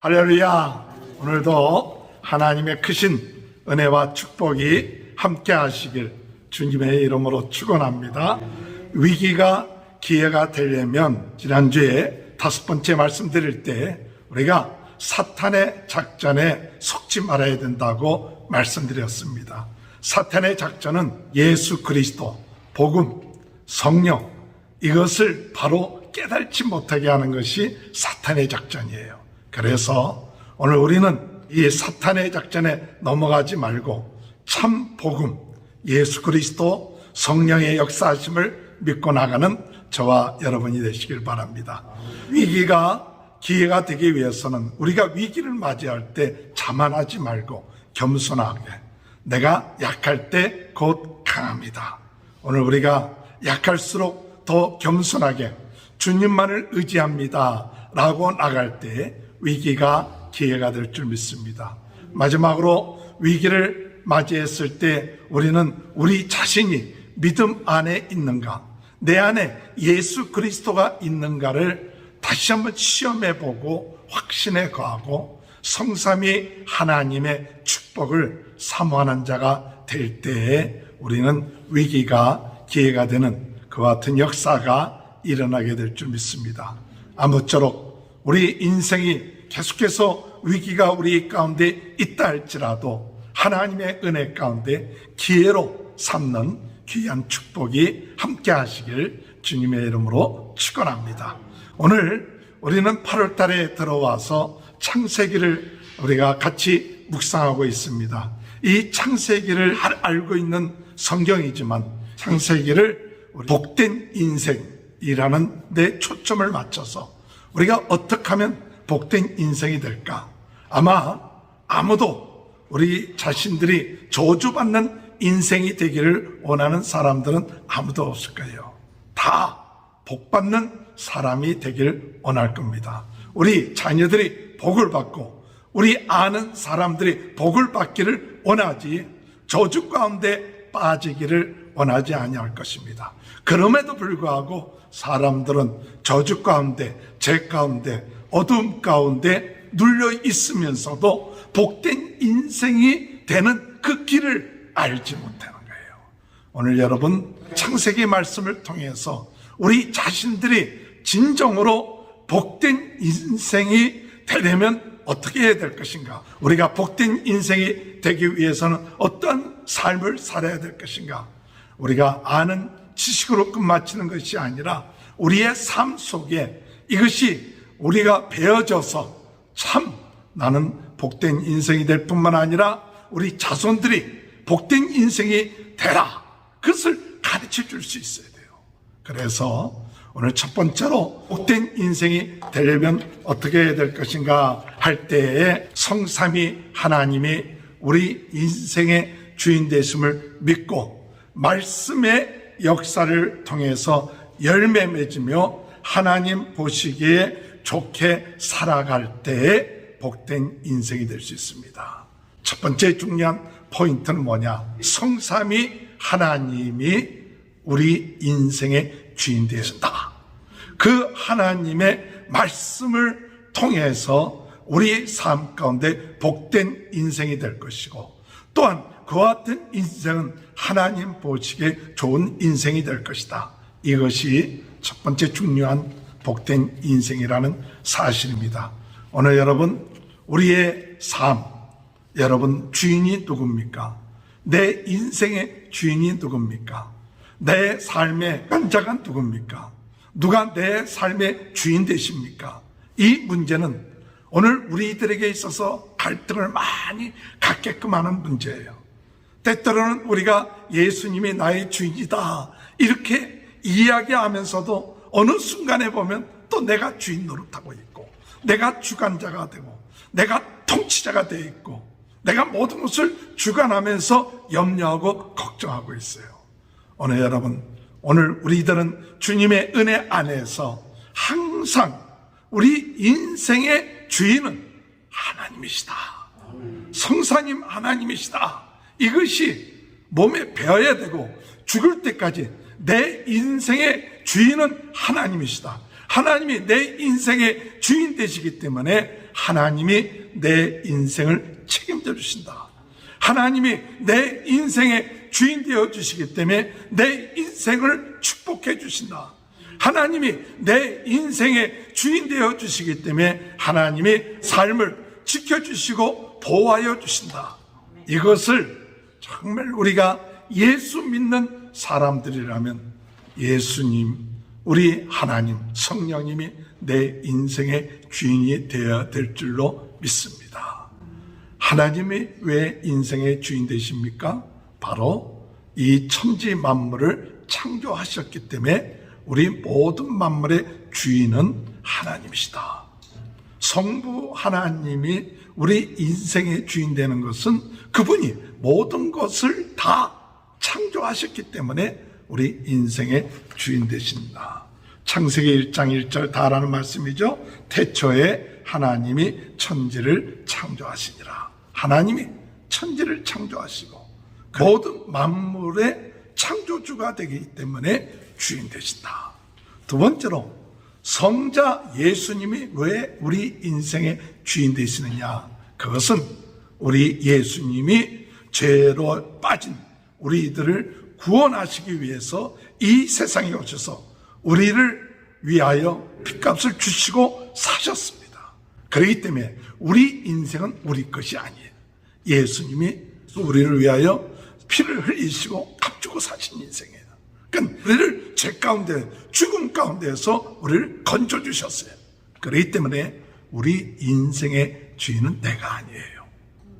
할렐루야. 오늘도 하나님의 크신 은혜와 축복이 함께 하시길 주님의 이름으로 축원합니다. 위기가 기회가 되려면 지난주에 5번째 말씀드릴 때 우리가 사탄의 작전에 속지 말아야 된다고 말씀드렸습니다. 사탄의 작전은 예수 그리스도, 복음, 성령, 이것을 바로 깨닫지 못하게 하는 것이 사탄의 작전이에요. 그래서 오늘 우리는 이 사탄의 작전에 넘어가지 말고 참 복음, 예수 그리스도, 성령의 역사하심을 믿고 나가는 저와 여러분이 되시길 바랍니다. 위기가 기회가 되기 위해서는 우리가 위기를 맞이할 때 자만하지 말고 겸손하게, 내가 약할 때 곧 강합니다. 오늘 우리가 약할수록 더 겸손하게 주님만을 의지합니다 라고 나갈 때 위기가 기회가 될 줄 믿습니다. 마지막으로 위기를 맞이했을 때 우리는 우리 자신이 믿음 안에 있는가, 내 안에 예수 그리스도가 있는가를 다시 한번 시험해보고 확신에 거하고 성삼위 하나님의 축복을 사모하는 자가 될 때에 우리는 위기가 기회가 되는 그와 같은 역사가 일어나게 될 줄 믿습니다. 아무쪼록 우리 인생이 계속해서 위기가 우리 가운데 있다 할지라도 하나님의 은혜 가운데 기회로 삼는 귀한 축복이 함께 하시길 주님의 이름으로 축원합니다. 오늘 우리는 8월 달에 들어와서 창세기를 우리가 같이 묵상하고 있습니다. 이 창세기를 알고 있는 성경이지만 창세기를 복된 인생이라는 데 초점을 맞춰서 우리가 어떻게 하면 복된 인생이 될까? 아마 아무도 우리 자신들이 저주받는 인생이 되기를 원하는 사람들은 아무도 없을 거예요. 다 복받는 사람이 되길 원할 겁니다. 우리 자녀들이 복을 받고 우리 아는 사람들이 복을 받기를 원하지 저주 가운데 빠지기를 원하지 아니할 것입니다. 그럼에도 불구하고 사람들은 저주 가운데, 죄 가운데, 어둠 가운데 눌려 있으면서도 복된 인생이 되는 그 길을 알지 못하는 거예요. 오늘 여러분 창세기 말씀을 통해서 우리 자신들이 진정으로 복된 인생이 되려면 어떻게 해야 될 것인가? 우리가 복된 인생이 되기 위해서는 어떤 삶을 살아야 될 것인가? 우리가 아는 지식으로 끝마치는 것이 아니라 우리의 삶 속에 이것이 우리가 배워져서 참 나는 복된 인생이 될 뿐만 아니라 우리 자손들이 복된 인생이 되라, 그것을 가르쳐 줄 수 있어야 돼요. 그래서 오늘 첫 번째로 복된 인생이 되려면 어떻게 해야 될 것인가 할 때에 성삼위 하나님이 우리 인생의 주인 되심을 믿고 말씀의 역사를 통해서 열매 맺으며 하나님 보시기에 좋게 살아갈 때에 복된 인생이 될 수 있습니다. 첫 번째 중요한 포인트는 뭐냐? 성삼위 하나님이 우리 인생의 주인 되신다. 그 하나님의 말씀을 통해서 우리 삶 가운데 복된 인생이 될 것이고, 또한 그와 같은 인생은 하나님 보시기에 좋은 인생이 될 것이다. 이것이 첫 번째 중요한 복된 인생이라는 사실입니다. 오늘 여러분, 우리의 삶, 여러분 주인이 누굽니까? 내 인생의 주인이 누굽니까? 내 삶의 간자가 누굽니까? 누가 내 삶의 주인 되십니까? 이 문제는 오늘 우리들에게 있어서 갈등을 많이 갖게끔 하는 문제예요. 때때로는 우리가 예수님이 나의 주인이다 이렇게 이야기하면서도 어느 순간에 보면 또 내가 주인 노릇하고 있고, 내가 주관자가 되고, 내가 통치자가 되어 있고, 내가 모든 것을 주관하면서 염려하고 걱정하고 있어요. 오늘 여러분, 오늘 우리들은 주님의 은혜 안에서 항상 우리 인생의 주인은 하나님이시다. 성사님 하나님이시다. 이것이 몸에 배어야 되고 죽을 때까지 내 인생의 주인은 하나님이시다. 하나님이 내 인생의 주인 되시기 때문에 하나님이 내 인생을 책임져 주신다. 하나님이 내 인생의 주인 되어 주시기 때문에 내 인생을 축복해 주신다. 하나님이 내 인생의 주인 되어 주시기 때문에 하나님이 삶을 지켜주시고 보호하여 주신다. 이것을 정말 우리가 예수 믿는 사람들이라면 예수님, 우리 하나님, 성령님이 내 인생의 주인이 되어야 될 줄로 믿습니다. 하나님이 왜 인생의 주인 되십니까? 바로 이 천지 만물을 창조하셨기 때문에 우리 모든 만물의 주인은 하나님이시다. 성부 하나님이 우리 인생의 주인 되는 것은 그분이 모든 것을 다 창조하셨기 때문에 우리 인생의 주인 되신다. 창세기 1장 1절 다라는 말씀이죠. 태초에 하나님이 천지를 창조하시니라. 하나님이 천지를 창조하시고 모든 만물의 창조주가 되기 때문에 주인 되신다. 두 번째로 성자 예수님이 왜 우리 인생의 주인 되시느냐? 그것은 우리 예수님이 죄로 빠진 우리들을 구원하시기 위해서 이 세상에 오셔서 우리를 위하여 핏값을 주시고 사셨습니다. 그렇기 때문에 우리 인생은 우리 것이 아니에요. 예수님이 우리를 위하여 피를 흘리시고 값주고 사신 인생이에요. 그러니까 우리를 죄 가운데 죽음 가운데에서 우리를 건져주셨어요. 그렇기 때문에 우리 인생의 주인은 내가 아니에요.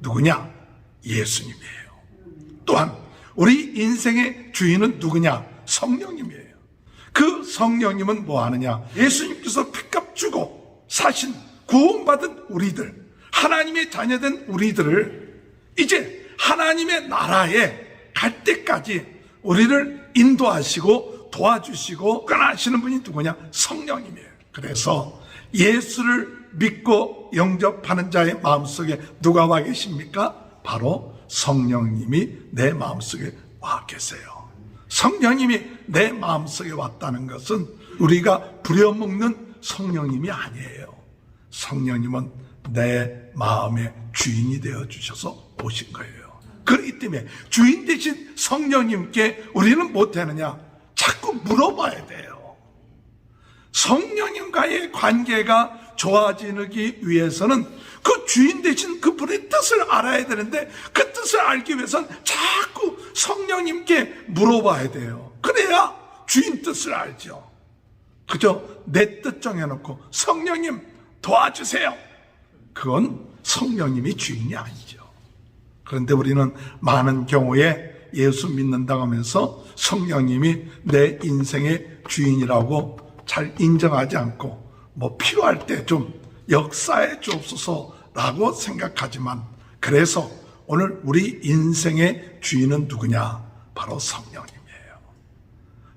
누구냐? 예수님이에요. 또한 우리 인생의 주인은 누구냐? 성령님이에요. 그 성령님은 뭐 하느냐? 예수님께서 피값 주고 사신 구원받은 우리들, 하나님의 자녀된 우리들을 이제 하나님의 나라에 갈 때까지 우리를 인도하시고 도와주시고 끌어가시는 분이 누구냐? 성령님이에요. 그래서 예수를 믿고 영접하는 자의 마음속에 누가 와 계십니까? 바로 성령님이 내 마음속에 와 계세요. 성령님이 내 마음속에 왔다는 것은 우리가 부려먹는 성령님이 아니에요. 성령님은 내 마음의 주인이 되어 주셔서 오신 거예요. 그렇기 때문에 주인 되신 성령님께 우리는 못하느냐? 자꾸 물어봐야 돼요. 성령님과의 관계가 좋아지기 위해서는 그 주인 되신 그분의 뜻을 알아야 되는데 그 뜻을 알기 위해서는 자꾸 성령님께 물어봐야 돼요. 그래야 주인 뜻을 알죠. 그저 내 뜻 정해놓고 성령님 도와주세요. 그건 성령님이 주인이 아니죠. 그런데 우리는 많은 경우에 예수 믿는다고 하면서 성령님이 내 인생의 주인이라고 잘 인정하지 않고 뭐 필요할 때 좀 역사해 주옵소서라고 생각하지만 그래서 오늘 우리 인생의 주인은 누구냐? 바로 성령님이에요.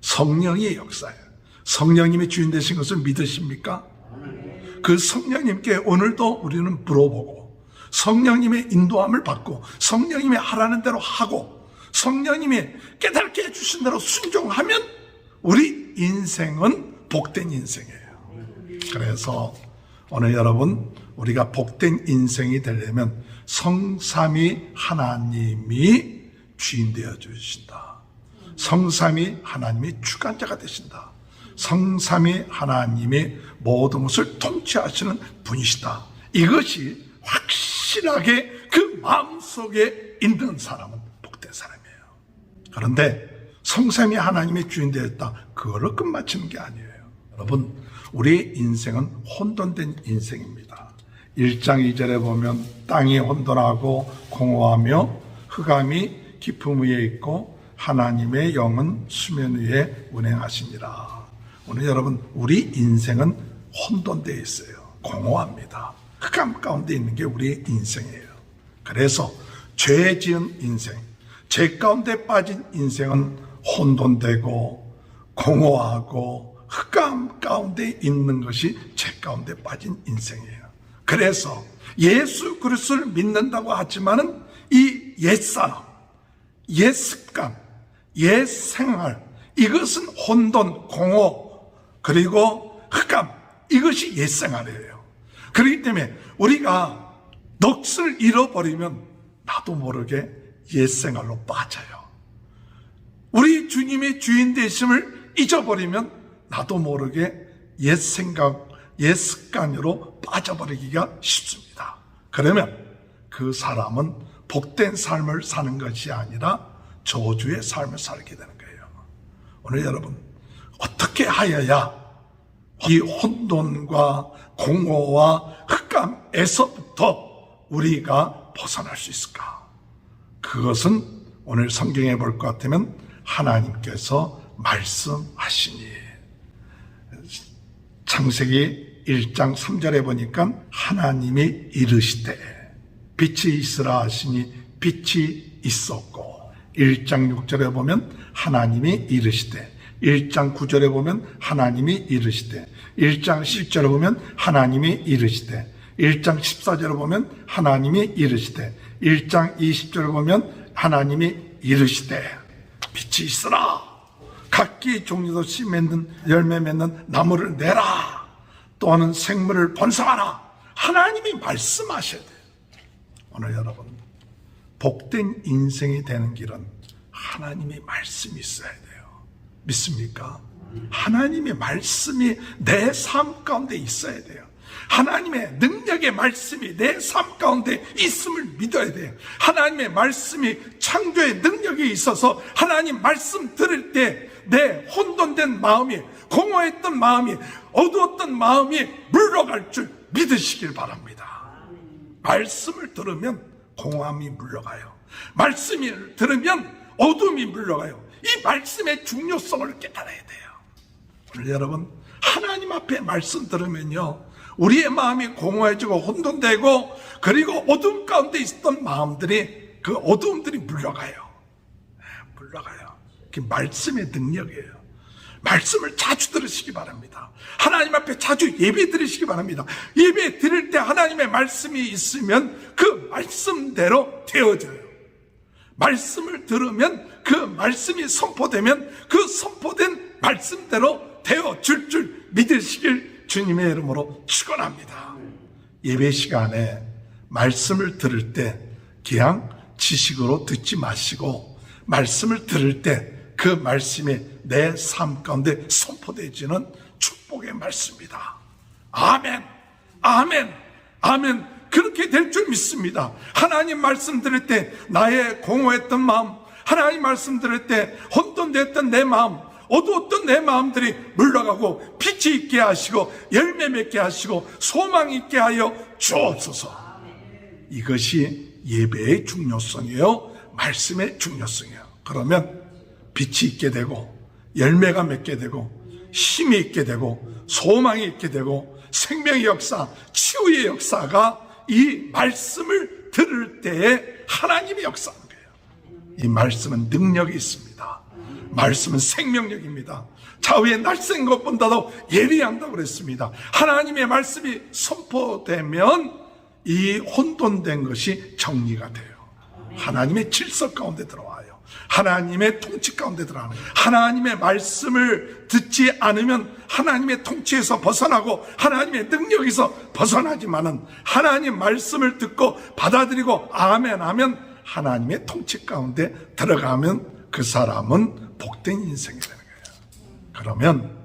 성령이 역사예요. 성령님이 주인 되신 것을 믿으십니까? 그 성령님께 오늘도 우리는 물어보고 성령님의 인도함을 받고 성령님이 하라는 대로 하고 성령님이 깨닫게 해주신 대로 순종하면 우리 인생은 복된 인생이에요. 그래서 오늘 여러분 우리가 복된 인생이 되려면 성삼위 하나님이 주인 되어 주신다. 성삼위 하나님이 주관자가 되신다. 성삼위 하나님이 모든 것을 통치하시는 분이시다. 이것이 확실하게 그 마음속에 있는 사람은 복된 사람이에요. 그런데 성삼위 하나님이 주인 되었다. 그거를 끝마치는 게 아니에요. 여러분 우리 인생은 혼돈된 인생입니다. 1장 2절에 보면 땅이 혼돈하고 공허하며 흑암이 깊음 위에 있고 하나님의 영은 수면 위에 운행하시니라. 오늘 여러분 우리 인생은 혼돈되어 있어요. 공허합니다. 흑암 가운데 있는 게 우리 인생이에요. 그래서 죄 지은 인생, 죄 가운데 빠진 인생은 혼돈되고 공허하고 흑암 가운데 있는 것이 죄 가운데 빠진 인생이에요. 그래서 예수 그리스도를 믿는다고 하지만은 이 옛사람, 옛습관, 옛생활 이것은 혼돈, 공허 그리고 흑암 이것이 옛생활이에요. 그렇기 때문에 우리가 넋을 잃어버리면 나도 모르게 옛생활로 빠져요. 우리 주님의 주인 되심을 잊어버리면 나도 모르게 옛생각, 옛습관으로 빠져버리기가 쉽습니다. 그러면 그 사람은 복된 삶을 사는 것이 아니라 저주의 삶을 살게 되는 거예요. 오늘 여러분, 어떻게 하여야 이 혼돈과 공허와 흑암에서부터 우리가 벗어날 수 있을까? 그것은 오늘 성경에 볼 것 같으면 하나님께서 말씀하시니, 창세기 1장 3절에 보니까 하나님이 이르시되 빛이 있으라 하시니 빛이 있었고, 1장 6절에 보면 하나님이 이르시되, 1장 9절에 보면 하나님이 이르시되, 1장 10절에 보면 하나님이 이르시되, 1장 14절에 보면 하나님이 이르시되, 1장 20절에 보면 하나님이 이르시되 빛이 있으라, 각기 종류도 씨 맺는 열매 맺는 나무를 내라, 또는 생물을 번성하라. 하나님이 말씀하셔야 돼요. 오늘 여러분, 복된 인생이 되는 길은 하나님의 말씀이 있어야 돼요. 믿습니까? 하나님의 말씀이 내 삶 가운데 있어야 돼요. 하나님의 능력의 말씀이 내 삶 가운데 있음을 믿어야 돼요. 하나님의 말씀이 창조의 능력이 있어서 하나님 말씀 들을 때 내 혼돈된 마음이, 공허했던 마음이, 어두웠던 마음이 물러갈 줄 믿으시길 바랍니다. 말씀을 들으면 공허함이 물러가요. 말씀을 들으면 어둠이 물러가요. 이 말씀의 중요성을 깨달아야 돼요. 오늘 여러분, 하나님 앞에 말씀 들으면요, 우리의 마음이 공허해지고 혼돈되고, 그리고 어둠 가운데 있었던 마음들이, 그 어두움들이 물러가요. 물러가요. 그게 말씀의 능력이에요. 말씀을 자주 들으시기 바랍니다. 하나님 앞에 자주 예배 드리시기 바랍니다. 예배 드릴 때 하나님의 말씀이 있으면 그 말씀대로 되어져요. 말씀을 들으면 그 말씀이 선포되면 그 선포된 말씀대로 되어질 줄 믿으시길 주님의 이름으로 축원합니다. 예배 시간에 말씀을 들을 때 그냥 지식으로 듣지 마시고, 말씀을 들을 때 그 말씀이 내 삶 가운데 선포되지는 축복의 말씀이다. 아멘, 아멘, 아멘. 그렇게 될 줄 믿습니다. 하나님 말씀 들을 때 나의 공허했던 마음, 하나님 말씀 들을 때 혼돈됐던 내 마음, 어두웠던 내 마음들이 물러가고 빛이 있게 하시고 열매 맺게 하시고 소망 있게 하여 주옵소서. 이것이 예배의 중요성이에요. 말씀의 중요성이에요. 그러면 빛이 있게 되고 열매가 맺게 되고 힘이 있게 되고 소망이 있게 되고 생명의 역사, 치유의 역사가 이 말씀을 들을 때에 하나님의 역사인 거예요. 이 말씀은 능력이 있습니다. 말씀은 생명력입니다. 좌우에 날쌘 것보다도 예리한다고 그랬습니다. 하나님의 말씀이 선포되면 이 혼돈된 것이 정리가 돼요. 하나님의 질서 가운데 들어와요. 하나님의 통치 가운데 들어가는 거예요. 하나님의 말씀을 듣지 않으면 하나님의 통치에서 벗어나고 하나님의 능력에서 벗어나지만은, 하나님 말씀을 듣고 받아들이고 아멘 하면 하나님의 통치 가운데 들어가면 그 사람은 복된 인생이 되는 거예요. 그러면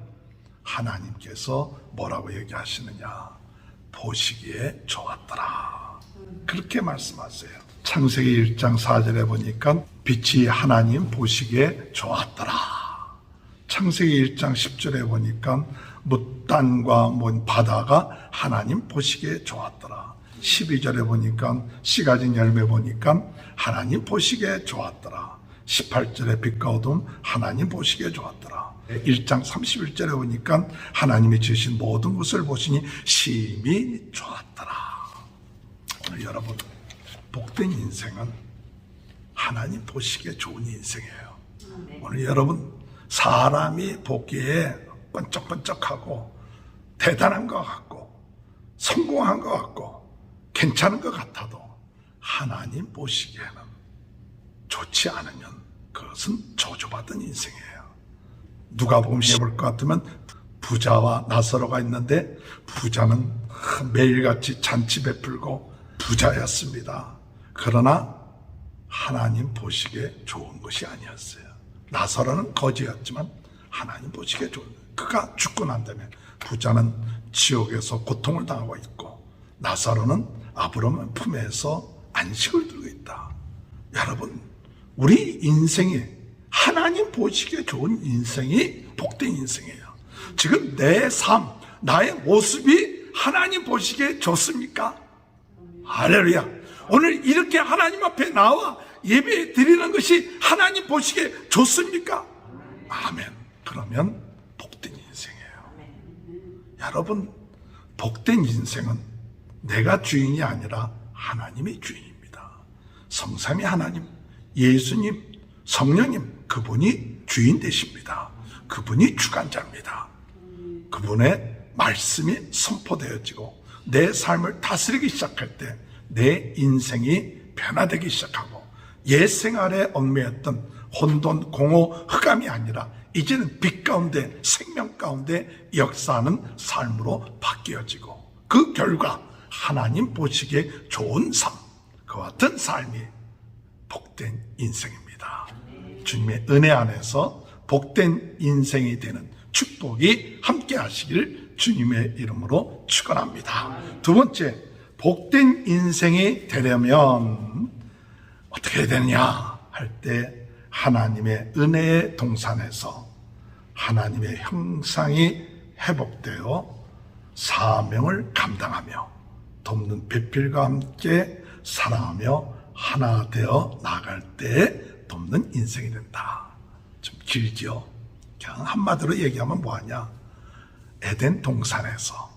하나님께서 뭐라고 얘기하시느냐? 보시기에 좋았더라. 그렇게 말씀하세요. 창세기 1장 4절에 보니까 빛이 하나님 보시기에 좋았더라. 창세기 1장 10절에 보니까 뭇단과 바다가 하나님 보시기에 좋았더라. 12절에 보니까 씨 가진 열매 보니까 하나님 보시기에 좋았더라. 18절에 빛과 어둠 하나님 보시기에 좋았더라. 1장 31절에 보니까 하나님이 지으신 모든 것을 보시니 심히 좋았더라. 오늘 여러분, 복된 인생은 하나님 보시기에 좋은 인생이에요. 오늘 여러분, 사람이 보기에 번쩍번쩍하고 대단한 것 같고 성공한 것 같고 괜찮은 것 같아도 하나님 보시기에는 좋지 않으면 그것은 저주받은 인생이에요. 누가복음 10을 볼 것 같으면 부자와 나사로가 있는데 부자는 매일같이 잔치 베풀고 부자였습니다. 그러나 하나님 보시기에 좋은 것이 아니었어요. 나사로는 거지였지만 하나님 보시기에 좋은 거예요. 그가 죽고 난 다음에 부자는 지옥에서 고통을 당하고 있고 나사로는 아브라함 품에서 안식을 누리고 있다. 여러분, 우리 인생이 하나님 보시기에 좋은 인생이 복된 인생이에요. 지금 내 삶, 나의 모습이 하나님 보시기에 좋습니까? 할렐루야. 오늘 이렇게 하나님 앞에 나와 예배 드리는 것이 하나님 보시기에 좋습니까? 아멘. 그러면 복된 인생이에요. 여러분, 복된 인생은 내가 주인이 아니라 하나님이 주인입니다. 성삼위 하나님, 예수님, 성령님, 그분이 주인 되십니다. 그분이 주관자입니다. 그분의 말씀이 선포되어지고 내 삶을 다스리기 시작할 때 내 인생이 변화되기 시작하고 옛 생활에 얽매였던 혼돈, 공허, 흑암이 아니라 이제는 빛 가운데 생명 가운데 역사하는 삶으로 바뀌어지고 그 결과 하나님 보시기에 좋은 삶, 그와 같은 삶이 복된 인생입니다. 주님의 은혜 안에서 복된 인생이 되는 축복이 함께 하시기를 주님의 이름으로 축원합니다. 두 번째, 복된 인생이 되려면 어떻게 해야 되느냐 할 때 하나님의 은혜의 동산에서 하나님의 형상이 회복되어 사명을 감당하며 돕는 배필과 함께 사랑하며 하나 되어 나갈 때 돕는 인생이 된다. 좀 길죠. 그냥 한마디로 얘기하면 뭐하냐, 에덴 동산에서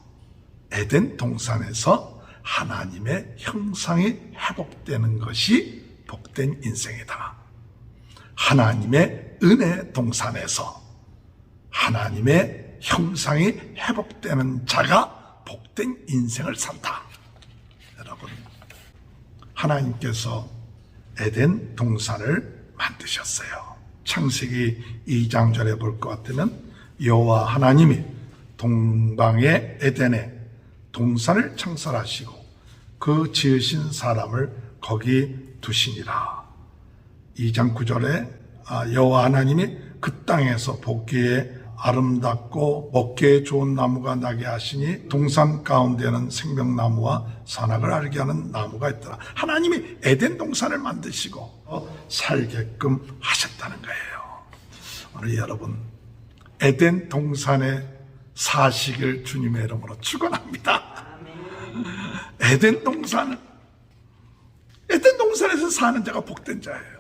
하나님의 형상이 회복되는 것이 복된 인생이다. 하나님의 은혜 동산에서 하나님의 형상이 회복되는 자가 복된 인생을 산다. 여러분, 하나님께서 에덴 동산을 만드셨어요. 창세기 2장 절에 볼 것 같으면 여호와 하나님이 동방의 에덴에 동산을 창설하시고 그 지으신 사람을 거기 두시니라. 2장 9절에 여호와 하나님이 그 땅에서 보기에 아름답고 먹기에 좋은 나무가 나게 하시니 동산 가운데는 생명나무와 선악을 알게 하는 나무가 있더라. 하나님이 에덴 동산을 만드시고 살게끔 하셨다는 거예요. 오늘 여러분, 에덴 동산에 사시길 주님의 이름으로 축원합니다. 에덴 동산에서 사는 자가 복된 자예요.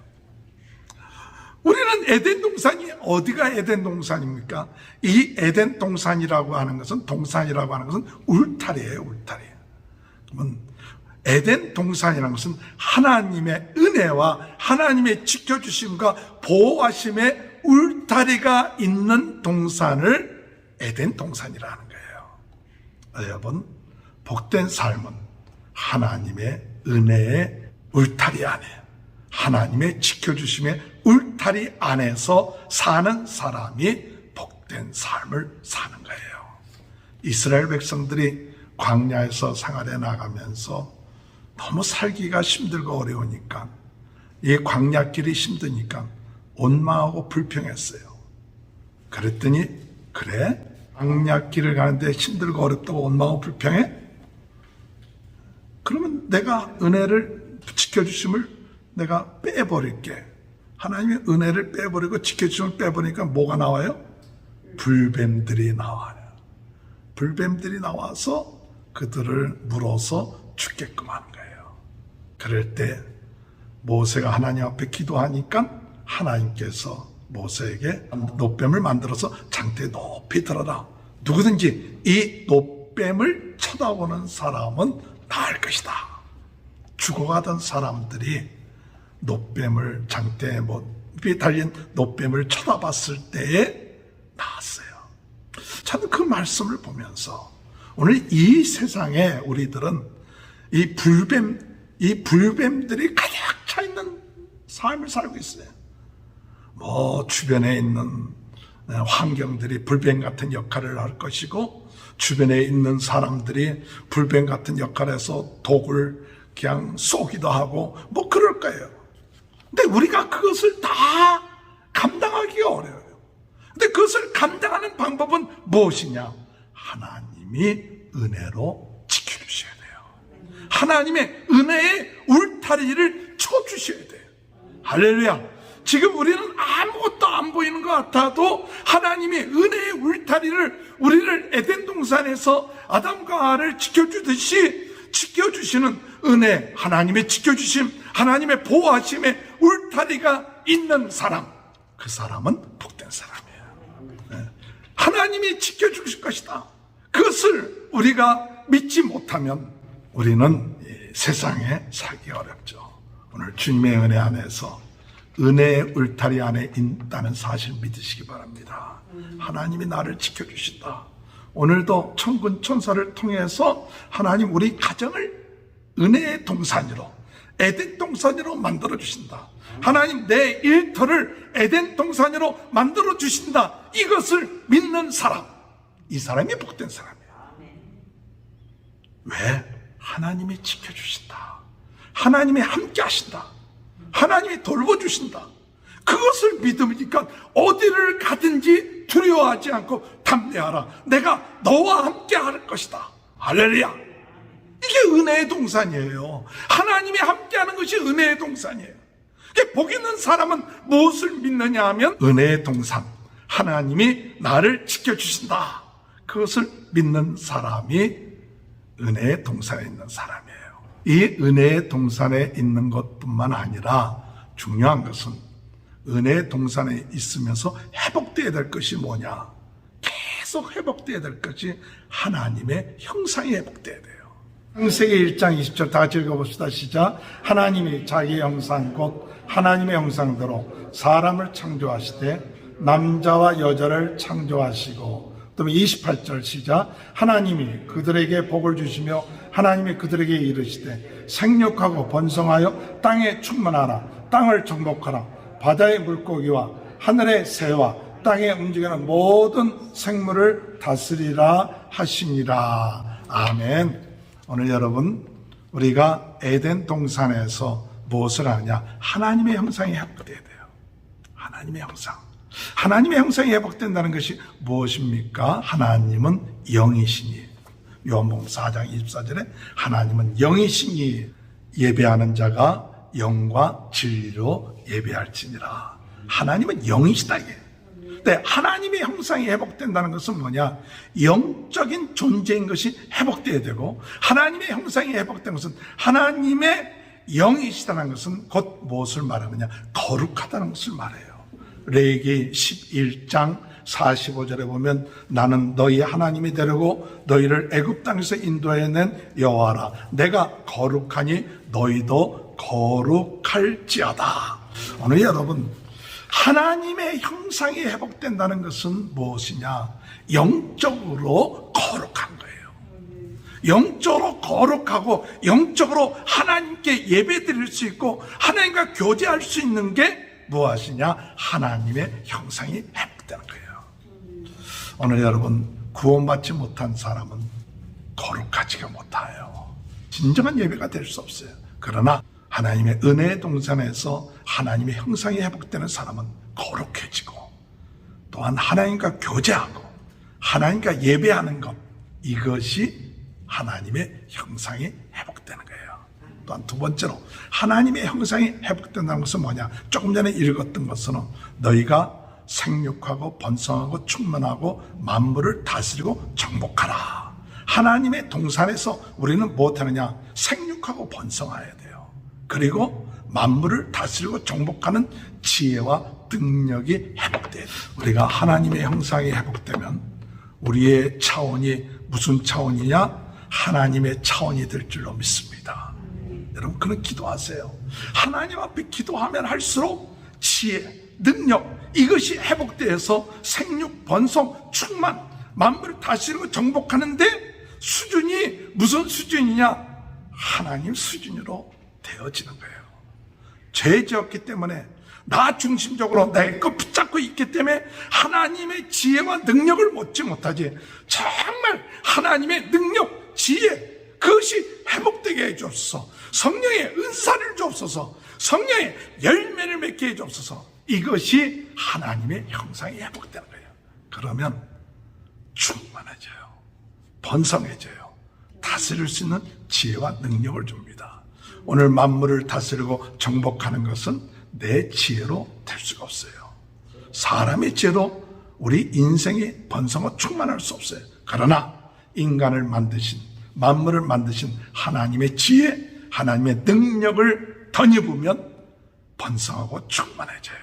우리는 에덴 동산이 어디가 에덴 동산입니까? 이 에덴 동산이라고 하는 것은 울타리예요, 울타리. 그러면 에덴 동산이라는 것은 하나님의 은혜와 하나님의 지켜주심과 보호하심의 울타리가 있는 동산을 에덴 동산이라는 거예요. 여러분, 복된 삶은 하나님의 은혜의 울타리 안에, 하나님의 지켜주심의 울타리 안에서 사는 사람이 복된 삶을 사는 거예요. 이스라엘 백성들이 광야에서 생활해 나가면서 너무 살기가 힘들고 어려우니까, 이 광야길이 힘드니까 원망하고 불평했어요. 그랬더니, 그래? 광야길을 가는데 힘들고 어렵다고 원망하고 불평해? 그러면 내가 은혜를 지켜주심을 내가 빼버릴게. 하나님의 은혜를 빼버리고 지켜주심을 빼버리니까 뭐가 나와요? 불뱀들이 나와요. 불뱀들이 나와서 그들을 물어서 죽게끔 하는 거예요. 그럴 때 모세가 하나님 앞에 기도하니까 하나님께서 모세에게 놋뱀을 만들어서 장대에 높이 들어라. 누구든지 이 놋뱀을 쳐다보는 사람은 나을 것이다. 죽어가던 사람들이 놋뱀을, 장대에 달린 놋뱀을 쳐다봤을 때에 나았어요. 저는 그 말씀을 보면서 오늘 이 세상에 우리들은 이 불뱀들이 가득 차 있는 삶을 살고 있어요. 주변에 있는 환경들이 불뱀 같은 역할을 할 것이고 주변에 있는 사람들이 불뱀 같은 역할에서 독을 그냥 쏘기도 하고 뭐 그럴 거예요. 근데 우리가 그것을 다 감당하기가 어려워요. 근데 그것을 감당하는 방법은 무엇이냐? 하나님이 은혜로 지켜주셔야 돼요. 하나님의 은혜의 울타리를 쳐주셔야 돼요. 할렐루야. 지금 우리는 아무것도 안 보이는 것 같아도 하나님의 은혜의 울타리를 우리를 에덴 동산에서 아담과 하와를 지켜주듯이 지켜주시는 은혜, 하나님의 지켜주심, 하나님의 보호하심의 울타리가 있는 사람, 그 사람은 복된 사람이에요. 하나님이 지켜주실 것이다. 그것을 우리가 믿지 못하면 우리는 세상에 살기 어렵죠. 오늘 주님의 은혜 안에서 은혜의 울타리 안에 있다는 사실 믿으시기 바랍니다. 하나님이 나를 지켜주신다. 오늘도 천군 천사를 통해서 하나님 우리 가정을 은혜의 동산으로, 에덴 동산으로 만들어 주신다. 하나님 내 일터를 에덴 동산으로 만들어 주신다. 이것을 믿는 사람, 이 사람이 복된 사람이에요. 왜? 하나님이 지켜주신다. 하나님이 함께 하신다. 하나님이 돌보주신다. 그것을 믿으니까 어디를 가든지 두려워하지 않고 담대하라. 내가 너와 함께 할 것이다. 할렐루야. 이게 은혜의 동산이에요. 하나님이 함께 하는 것이 은혜의 동산이에요. 복 있는 사람은 무엇을 믿느냐 하면 은혜의 동산, 하나님이 나를 지켜주신다. 그것을 믿는 사람이 은혜의 동산에 있는 사람이에요. 이 은혜의 동산에 있는 것뿐만 아니라 중요한 것은 은혜의 동산에 있으면서 회복되어야 될 것이 뭐냐? 계속 회복되어야 될 것이 하나님의 형상이 회복되어야 돼요. 창세기 1장 20절 다 같이 읽어봅시다. 시작. 하나님이 자기의 형상 곧 하나님의 형상대로 사람을 창조하시되 남자와 여자를 창조하시고, 또 28절 시작. 하나님이 그들에게 복을 주시며 하나님이 그들에게 이르시되 생육하고 번성하여 땅에 충만하라. 땅을 정복하라. 바다의 물고기와 하늘의 새와 땅에 움직이는 모든 생물을 다스리라 하시니라. 아멘. 오늘 여러분, 우리가 에덴 동산에서 무엇을 하느냐? 하나님의 형상이 회복돼야 돼요. 하나님의 형상. 하나님의 형상이 회복된다는 것이 무엇입니까? 하나님은 영이시니, 요한복음 4장 24절에 하나님은 영이시니 예배하는 자가 영과 진리로 예배할지니라. 하나님은 영이시다. 이게. 근데 하나님의 형상이 회복된다는 것은 뭐냐? 영적인 존재인 것이 회복돼야 되고, 하나님의 형상이 회복된 것은 하나님의 영이시다는 것은 곧 무엇을 말하느냐? 거룩하다는 것을 말해요. 레위기 11장 45절에 보면 나는 너희 하나님이 되려고 너희를 애굽 땅에서 인도해낸 여호와라. 내가 거룩하니 너희도 거룩할지어다. 오늘 여러분, 하나님의 형상이 회복된다는 것은 무엇이냐? 영적으로 거룩한 거예요. 영적으로 거룩하고 영적으로 하나님께 예배드릴 수 있고 하나님과 교제할 수 있는 게 무엇이냐? 하나님의 형상이 회복되는 거예요. 오늘 여러분, 구원받지 못한 사람은 거룩하지가 못해요. 진정한 예배가 될 수 없어요. 그러나 하나님의 은혜의 동산에서 하나님의 형상이 회복되는 사람은 거룩해지고, 또한 하나님과 교제하고 하나님과 예배하는 것, 이것이 하나님의 형상이 회복되는 거예요. 또한 두 번째로 하나님의 형상이 회복된다는 것은 뭐냐? 조금 전에 읽었던 것은 너희가 생육하고 번성하고 충만하고 만물을 다스리고 정복하라. 하나님의 동산에서 우리는 무엇하느냐? 생육하고 번성해야 돼요. 그리고 만물을 다스리고 정복하는 지혜와 능력이 회복돼야 돼요. 우리가 하나님의 형상이 회복되면 우리의 차원이 무슨 차원이냐? 하나님의 차원이 될 줄로 믿습니다. 여러분, 그런 기도하세요. 하나님 앞에 기도하면 할수록 지혜, 능력, 이것이 회복돼서 생육, 번성, 충만, 만물을 다스리고 정복하는데 수준이 무슨 수준이냐? 하나님 수준으로 되어지는 거예요. 죄 지었기 때문에 나 중심적으로 내 것 붙잡고 않고 있기 때문에 하나님의 지혜와 능력을 얻지 못하지. 정말 하나님의 능력, 지혜, 그것이 회복되게 해주옵소서. 성령의 은사를 주옵소서. 성령의 열매를 맺게 해주옵소서. 이것이 하나님의 형상이 회복되는 거예요. 그러면 충만해져요. 번성해져요. 다스릴 수 있는 지혜와 능력을 줍니다. 오늘 만물을 다스리고 정복하는 것은 내 지혜로 될 수가 없어요. 사람의 지혜로 우리 인생이 번성하고 충만할 수 없어요. 그러나 인간을 만드신, 만물을 만드신 하나님의 지혜, 하나님의 능력을 덧입으면 번성하고 충만해져요.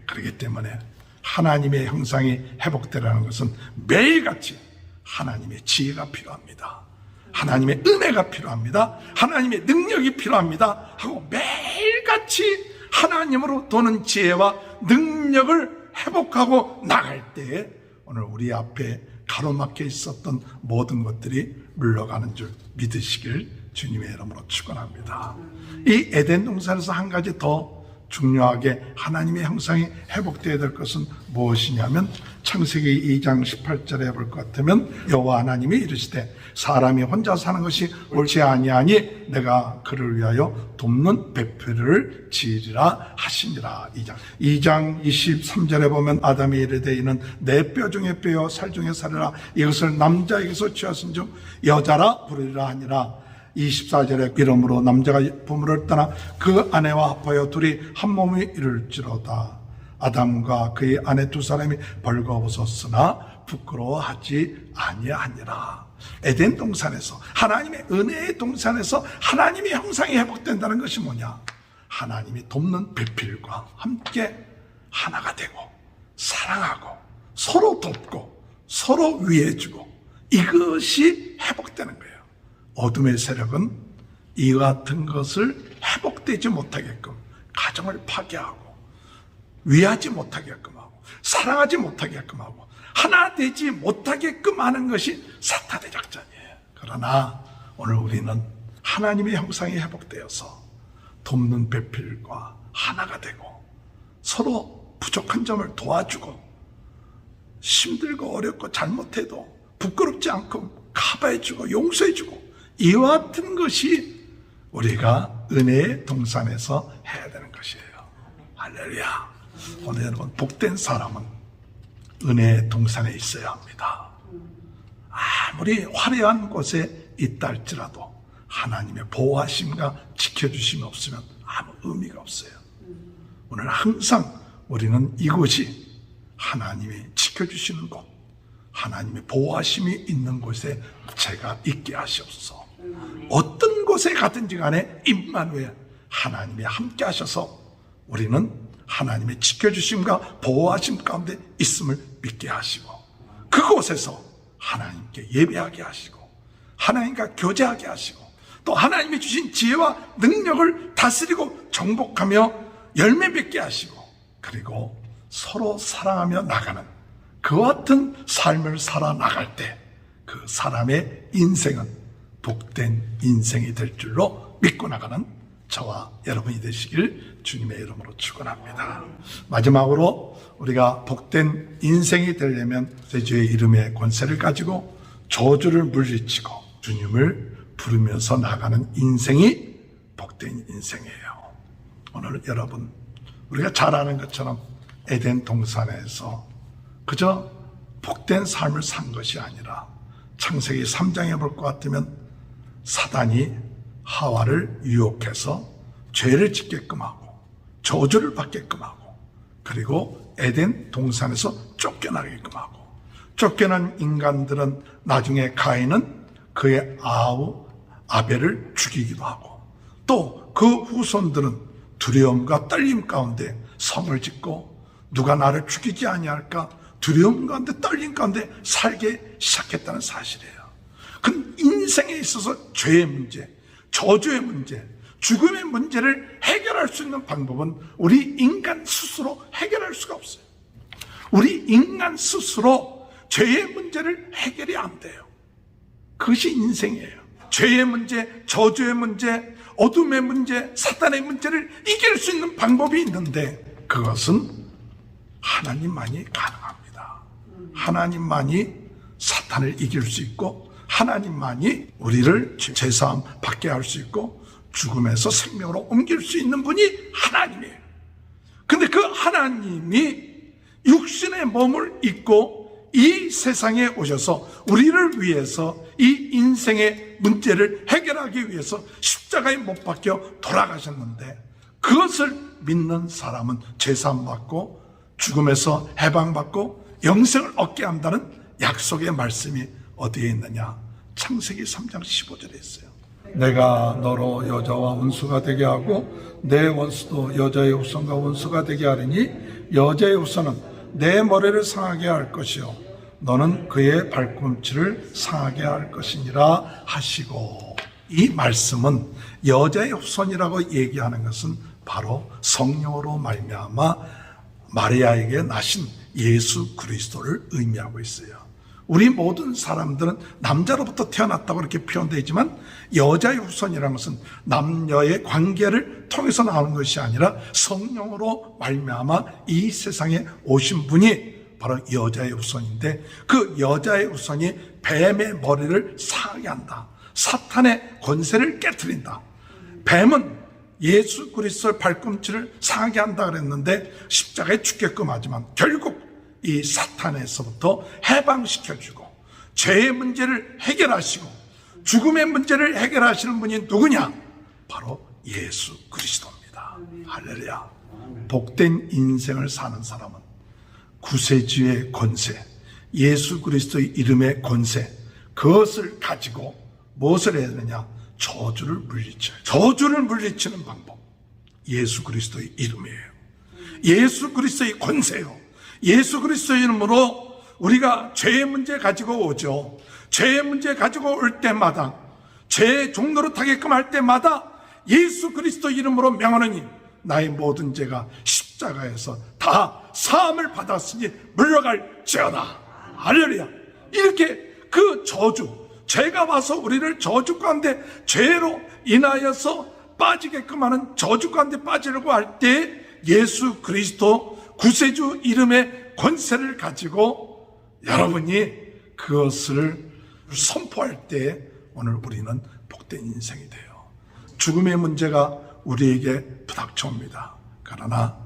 그렇기 때문에 하나님의 형상이 회복되라는 것은 매일같이 하나님의 지혜가 필요합니다. 하나님의 은혜가 필요합니다. 하나님의 능력이 필요합니다. 하고 매일같이 하나님으로 도는 지혜와 능력을 회복하고 나갈 때에 오늘 우리 앞에 가로막혀 있었던 모든 것들이 물러가는 줄 믿으시길 주님의 이름으로 축원합니다. 이 에덴 동산에서 한 가지 더 중요하게 하나님의 형상이 회복되어야 될 것은 무엇이냐면 창세기 2장 18절에 볼 것 같으면 여호와 하나님이 이르시되 사람이 혼자 사는 것이 옳지 아니하니 내가 그를 위하여 돕는 배필을 지으리라 하시니라. 2장 23절에 보면 아담이 이르되 이는 내 뼈 중에 뼈요 살 중에 살이라 이것을 남자에게서 취하신 즉 여자라 부르리라 하니라. 24절에 이러므로 남자가 부모를 떠나 그 아내와 합하여 둘이 한 몸이 이룰지로다. 아담과 그의 아내 두 사람이 벌거벗었으나 부끄러워하지 아니하니라. 에덴 동산에서 하나님의 은혜의 동산에서 하나님의 형상이 회복된다는 것이 뭐냐? 하나님이 돕는 배필과 함께 하나가 되고 사랑하고 서로 돕고 서로 위해주고 이것이 회복되는 거예요. 어둠의 세력은 이와 같은 것을 회복되지 못하게끔 가정을 파괴하고 위하지 못하게끔 하고 사랑하지 못하게끔 하고 하나 되지 못하게끔 하는 것이 사탄의 작전이에요. 그러나 오늘 우리는 하나님의 형상이 회복되어서 돕는 배필과 하나가 되고 서로 부족한 점을 도와주고 힘들고 어렵고 잘못해도 부끄럽지 않고 커버해주고 용서해주고 이와 같은 것이 우리가 은혜의 동산에서 해야 되는 것이에요. 할렐루야. 오늘 여러분 복된 사람은 은혜의 동산에 있어야 합니다. 아무리 화려한 곳에 있다 할지라도 하나님의 보호하심과 지켜주심이 없으면 아무 의미가 없어요. 오늘 항상 우리는 이곳이 하나님이 지켜주시는 곳, 하나님의 보호하심이 있는 곳에 제가 있게 하시옵소서. 어떤 곳에 가든지 간에 임마누엘 하나님이 함께 하셔서 우리는 하나님의 지켜주심과 보호하심 가운데 있음을 믿게 하시고 그곳에서 하나님께 예배하게 하시고 하나님과 교제하게 하시고 또 하나님이 주신 지혜와 능력을 다스리고 정복하며 열매 맺게 하시고 그리고 서로 사랑하며 나가는 그와 같은 삶을 살아나갈 때 그 사람의 인생은 복된 인생이 될 줄로 믿고 나가는 저와 여러분이 되시길 주님의 이름으로 축원합니다. 마지막으로 우리가 복된 인생이 되려면 주의 이름의 권세를 가지고 저주를 물리치고 주님을 부르면서 나가는 인생이 복된 인생이에요. 오늘 여러분 우리가 잘 아는 것처럼 에덴 동산에서 그저 복된 삶을 산 것이 아니라 창세기 3장에 볼 것 같으면 사단이 하와를 유혹해서 죄를 짓게끔 하고 저주를 받게끔 하고 그리고 에덴 동산에서 쫓겨나게끔 하고 쫓겨난 인간들은 나중에 가인은 그의 아우 아벨을 죽이기도 하고 또 그 후손들은 두려움과 떨림 가운데 성을 짓고 누가 나를 죽이지 아니할까 두려움 가운데 떨림 가운데 살게 시작했다는 사실이에요. 그 인생에 있어서 죄의 문제, 저주의 문제, 죽음의 문제를 해결할 수 있는 방법은 우리 인간 스스로 해결할 수가 없어요. 우리 인간 스스로 죄의 문제를 해결이 안 돼요. 그것이 인생이에요. 죄의 문제, 저주의 문제, 어둠의 문제, 사탄의 문제를 이길 수 있는 방법이 있는데 그것은 하나님만이 가능합니다. 하나님만이 사탄을 이길 수 있고 하나님만이 우리를 죄사함 받게 할 수 있고 죽음에서 생명으로 옮길 수 있는 분이 하나님이에요. 근데 그 하나님이 육신의 몸을 입고 이 세상에 오셔서 우리를 위해서 이 인생의 문제를 해결하기 위해서 십자가에 못 박혀 돌아가셨는데 그것을 믿는 사람은 죄사함 받고 죽음에서 해방받고 영생을 얻게 한다는 약속의 말씀이 어디에 있느냐? 창세기 3장 15절에 있어요. 내가 너로 여자와 원수가 되게 하고 내 원수도 여자의 후손과 원수가 되게 하리니 여자의 후손은 내 머리를 상하게 할 것이요 너는 그의 발꿈치를 상하게 할 것이니라 하시고, 이 말씀은 여자의 후손이라고 얘기하는 것은 바로 성령으로 말미암아 마리아에게 나신 예수 그리스도를 의미하고 있어요. 우리 모든 사람들은 남자로부터 태어났다고 이렇게 표현되어 있지만 여자의 후손이라는 것은 남녀의 관계를 통해서 나오는 것이 아니라 성령으로 말미암아 이 세상에 오신 분이 바로 여자의 후손인데, 그 여자의 후손이 뱀의 머리를 상하게 한다. 사탄의 권세를 깨트린다. 뱀은 예수 그리스도의 발꿈치를 상하게 한다 그랬는데 십자가에 죽게끔 하지만 결국 이 사탄에서부터 해방시켜주고 죄의 문제를 해결하시고 죽음의 문제를 해결하시는 분이 누구냐? 바로 예수 그리스도입니다. 할렐루야. 복된 인생을 사는 사람은 구세주의 권세, 예수 그리스도의 이름의 권세, 그것을 가지고 무엇을 해야 되느냐? 저주를 물리쳐요. 저주를 물리치는 방법, 예수 그리스도의 이름이에요. 예수 그리스도의 권세요. 예수 그리스도의 이름으로 우리가 죄의 문제 가지고 오죠. 죄의 문제 가지고 올 때마다, 죄의 종로로 타게끔 할 때마다 예수 그리스도 이름으로 명하노니 나의 모든 죄가 십자가에서 다 사함을 받았으니 물러갈지어다. 할렐루야. 이렇게 그 저주, 죄가 와서 우리를 저주 가운데 죄로 인하여서 빠지게끔 하는 저주 가운데 빠지려고 할 때 예수 그리스도 구세주 이름의 권세를 가지고 여러분이 그것을 선포할 때 오늘 우리는 복된 인생이 돼요. 죽음의 문제가 우리에게 부닥쳐옵니다. 그러나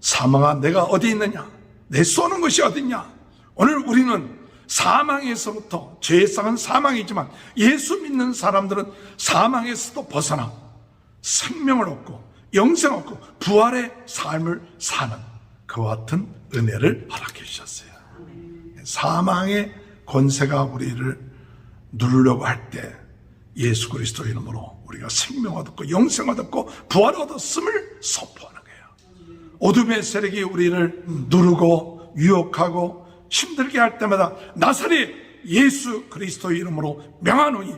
사망아 내가 어디 있느냐? 내 쏘는 것이 어디 있냐? 오늘 우리는 사망에서부터, 죄상은 사망이지만 예수 믿는 사람들은 사망에서도 벗어나 생명을 얻고 영생을 얻고 부활의 삶을 사는 그와 같은 은혜를 허락해 주셨어요. 사망의 권세가 우리를 누르려고 할 때 예수 그리스도 이름으로 우리가 생명 얻었고 영생 얻었고 부활 얻었음을 선포하는 거예요. 어둠의 세력이 우리를 누르고 유혹하고 힘들게 할 때마다 나사렛 예수 그리스도 이름으로 명하노니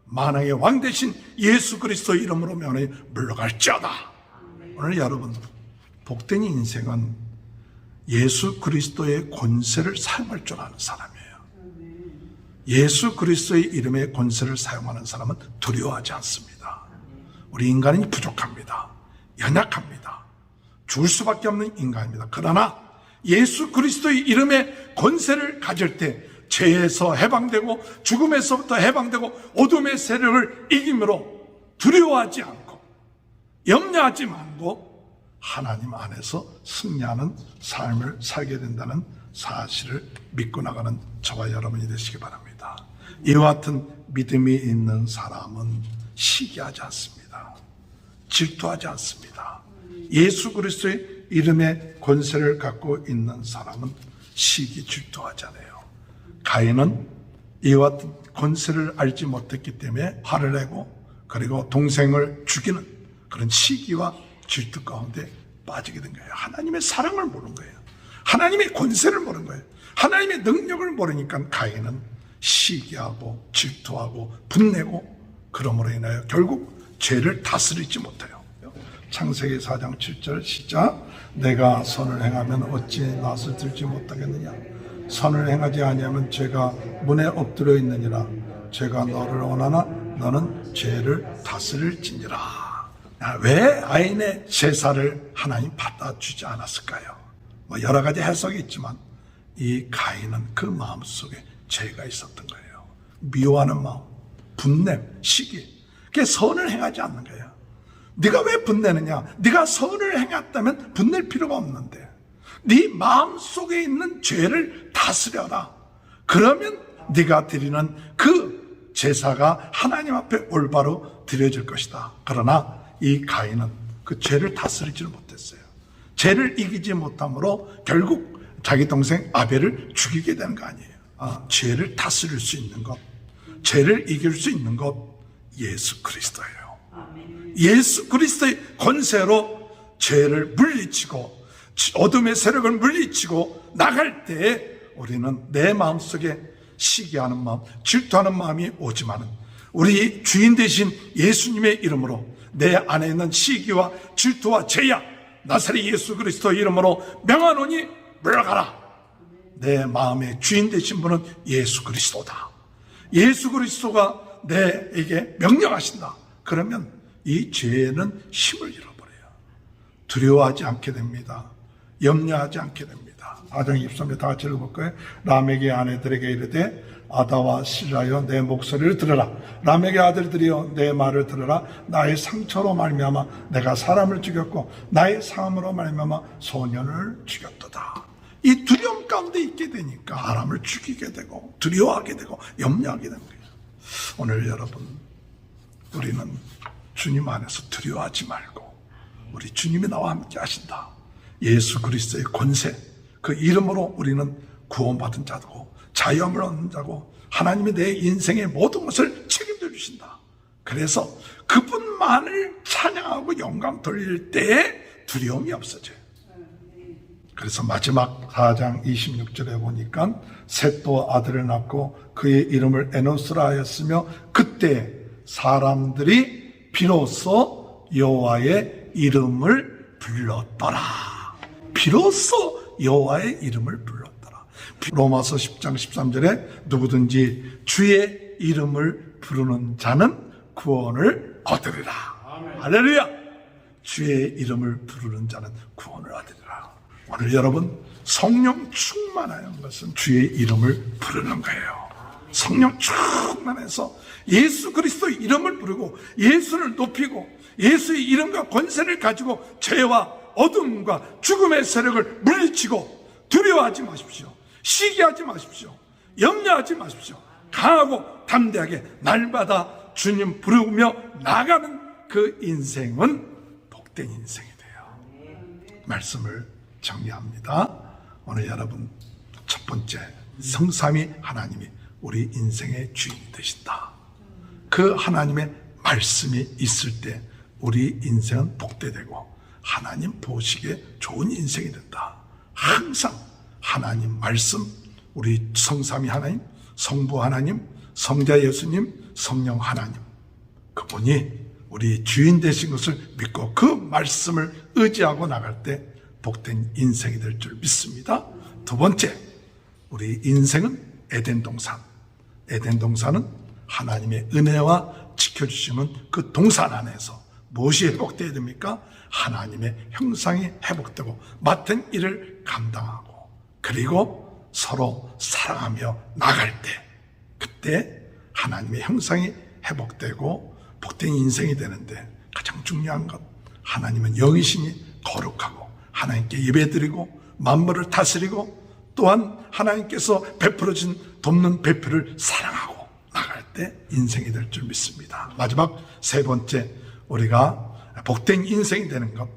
만왕의 왕 대신 예수 그리스도 이름으로 명하노니 물러갈지어다. 오늘 여러분, 복된 인생은 예수 그리스도의 권세를 사용할 줄 아는 사람이에요. 예수 그리스도의 이름의 권세를 사용하는 사람은 두려워하지 않습니다. 우리 인간은 부족합니다. 연약합니다. 죽을 수밖에 없는 인간입니다. 그러나 예수 그리스도의 이름의 권세를 가질 때 죄에서 해방되고 죽음에서부터 해방되고 어둠의 세력을 이김으로 두려워하지 않고 염려하지 말고 하나님 안에서 승리하는 삶을 살게 된다는 사실을 믿고 나가는 저와 여러분이 되시기 바랍니다. 이와 같은 믿음이 있는 사람은 시기하지 않습니다. 질투하지 않습니다. 예수 그리스도의 이름의 권세를 갖고 있는 사람은 시기 질투하지 않아요. 가인은 이와 같은 권세를 알지 못했기 때문에 화를 내고 그리고 동생을 죽이는 그런 시기와 질투 가운데 빠지게 된 거예요. 하나님의 사랑을 모르는 거예요. 하나님의 권세를 모르는 거예요. 하나님의 능력을 모르니까 가인은 시기하고 질투하고 분내고 그러므로 인하여 결국 죄를 다스리지 못해요. 창세기 4장 7절 시작. 내가 선을 행하면 어찌 낯을 들지 못하겠느냐? 선을 행하지 아니하면 죄가 문에 엎드려 있느니라. 죄가 너를 원하나 너는 죄를 다스릴지니라. 왜 아인의 제사를 하나님 받아주지 않았을까요? 뭐 여러 가지 해석이 있지만 이 가인은 그 마음속에 죄가 있었던 거예요. 미워하는 마음, 분냄, 시기. 그게 선을 행하지 않는 거예요. 네가 왜 분내느냐? 네가 선을 행했다면 분낼 필요가 없는데 네 마음속에 있는 죄를 다스려라. 그러면 네가 드리는 그 제사가 하나님 앞에 올바로 드려질 것이다. 그러나 이 가인은 그 죄를 다스리지를 못했어요. 죄를 이기지 못함으로 결국 자기 동생 아벨을 죽이게 되는 거 아니에요. 죄를 다스릴 수 있는 것, 죄를 이길 수 있는 것, 예수 그리스도예요. 예수 그리스도의 권세로 죄를 물리치고 어둠의 세력을 물리치고 나갈 때에 우리는 내 마음속에 시기하는 마음, 질투하는 마음이 오지만은 우리 주인 되신 예수님의 이름으로 내 안에 있는 시기와 질투와 죄야 나사렛 예수 그리스도 이름으로 명하노니 물러가라. 내 마음의 주인 되신 분은 예수 그리스도다. 예수 그리스도가 내에게 명령하신다. 그러면 이 죄는 힘을 잃어버려요. 두려워하지 않게 됩니다. 염려하지 않게 됩니다. 4장 23절 다 같이 읽어볼까요? 라멕의 아내들에게 이르되 아다와 실라여 내 목소리를 들으라. 라멕의 아들들이여 내 말을 들으라. 나의 상처로 말미암아 내가 사람을 죽였고 나의 사함으로 말미암아 소년을 죽였도다. 이 두려움 가운데 있게 되니까 사람을 죽이게 되고 두려워하게 되고 염려하게 되는 거예요. 오늘 여러분, 우리는 주님 안에서 두려워하지 말고 우리 주님이 나와 함께 하신다. 예수 그리스도의 권세, 그 이름으로 우리는 구원받은 자고 자유함을 얻는 자고 하나님이 내 인생의 모든 것을 책임져 주신다. 그래서 그분만을 찬양하고 영광 돌릴 때에 두려움이 없어져요. 그래서 마지막 4장 26절에 보니까 셋도 아들을 낳고 그의 이름을 에노스라 하였으며 그때 사람들이 비로소 여호와의 이름을 불렀더라. 비로소 여호와의 이름을 불렀더라. 로마서 10장 13절에 누구든지 주의 이름을 부르는 자는 구원을 얻으리라. 할렐루야. 주의 이름을 부르는 자는 구원을 얻으리라. 오늘 여러분, 성령 충만한 것은 주의 이름을 부르는 거예요. 성령 충만해서 예수 그리스도의 이름을 부르고 예수를 높이고 예수의 이름과 권세를 가지고 죄와 어둠과 죽음의 세력을 물리치고 두려워하지 마십시오. 시기하지 마십시오. 염려하지 마십시오. 강하고 담대하게 날마다 주님 부르며 나가는 그 인생은 복된 인생이 돼요. 말씀을 정리합니다. 오늘 여러분, 첫 번째, 성삼위 하나님이 우리 인생의 주인이 되신다. 그 하나님의 말씀이 있을 때 우리 인생은 복되되고 하나님 보시기에 좋은 인생이 된다. 항상 하나님 말씀, 우리 성삼위 하나님, 성부 하나님, 성자 예수님, 성령 하나님, 그분이 우리 주인 되신 것을 믿고 그 말씀을 의지하고 나갈 때 복된 인생이 될 줄 믿습니다. 두 번째, 우리 인생은 에덴 동산. 에덴 동산은 하나님의 은혜와 지켜주시는 그 동산 안에서 무엇이 회복되어야 됩니까? 하나님의 형상이 회복되고 맡은 일을 감당하고 그리고 서로 사랑하며 나갈 때, 그때 하나님의 형상이 회복되고 복된 인생이 되는데, 가장 중요한 것, 하나님은 영이시니 거룩하고 하나님께 예배드리고 만물을 다스리고 또한 하나님께서 베풀어진 돕는 배필을 사랑하고 나갈 때 인생이 될 줄 믿습니다. 마지막 세 번째, 우리가 복된 인생이 되는 것,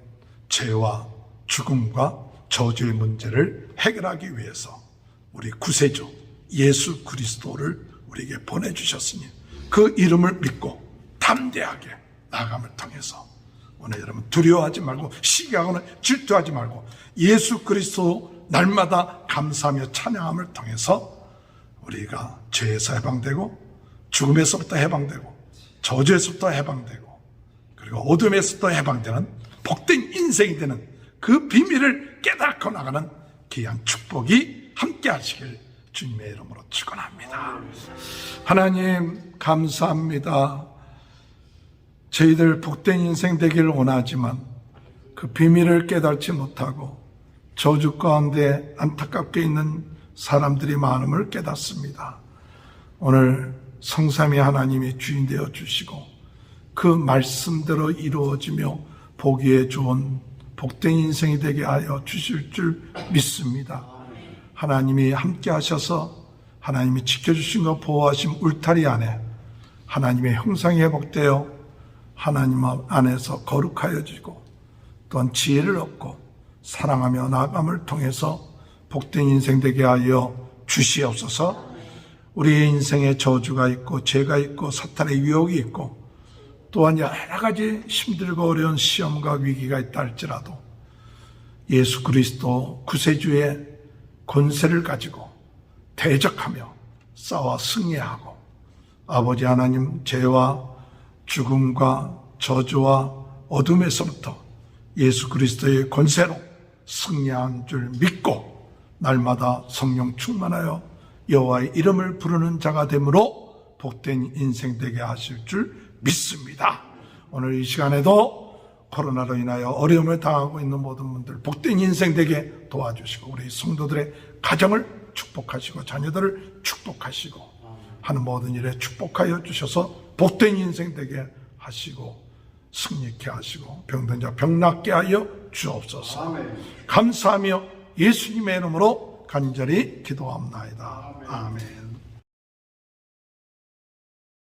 죄와 죽음과 저주의 문제를 해결하기 위해서 우리 구세주 예수 그리스도를 우리에게 보내주셨으니 그 이름을 믿고 담대하게 나감을 통해서 오늘 여러분 두려워하지 말고 시기하거나 질투하지 말고 예수 그리스도 날마다 감사하며 찬양함을 통해서 우리가 죄에서 해방되고 죽음에서부터 해방되고 저주에서부터 해방되고 그리고 어둠에서부터 해방되는 복된 인생이 되는 그 비밀을 깨닫고 나가는 귀한 축복이 함께 하시길 주님의 이름으로 축원합니다. 하나님 감사합니다. 저희들 복된 인생 되기를 원하지만 그 비밀을 깨닫지 못하고 저주 가운데 안타깝게 있는 사람들이 많음을 깨닫습니다. 오늘 성삼위 하나님이 주인 되어 주시고 그 말씀대로 이루어지며 보기에 좋은 복된 인생이 되게 하여 주실 줄 믿습니다. 하나님이 함께 하셔서 하나님이 지켜주신 것 보호하신 울타리 안에 하나님의 형상이 회복되어 하나님 안에서 거룩하여지고 또한 지혜를 얻고 사랑하며 나아감을 통해서 복된 인생 되게 하여 주시옵소서. 우리의 인생에 저주가 있고 죄가 있고 사탄의 유혹이 있고 또한 여러 가지 힘들고 어려운 시험과 위기가 있다 할지라도 예수 그리스도 구세주의 권세를 가지고 대적하며 싸워 승리하고 아버지 하나님 죄와 죽음과 저주와 어둠에서부터 예수 그리스도의 권세로 승리한 줄 믿고 날마다 성령 충만하여 여호와의 이름을 부르는 자가 되므로 복된 인생 되게 하실 줄 믿습니다. 오늘 이 시간에도 코로나로 인하여 어려움을 당하고 있는 모든 분들 복된 인생 되게 도와주시고 우리 성도들의 가정을 축복하시고 자녀들을 축복하시고 하는 모든 일에 축복하여 주셔서 복된 인생 되게 하시고 승리케 하시고 병든 자 병 낫게 하여 주옵소서. 감사하며 예수님의 이름으로 간절히 기도합나이다. 아멘.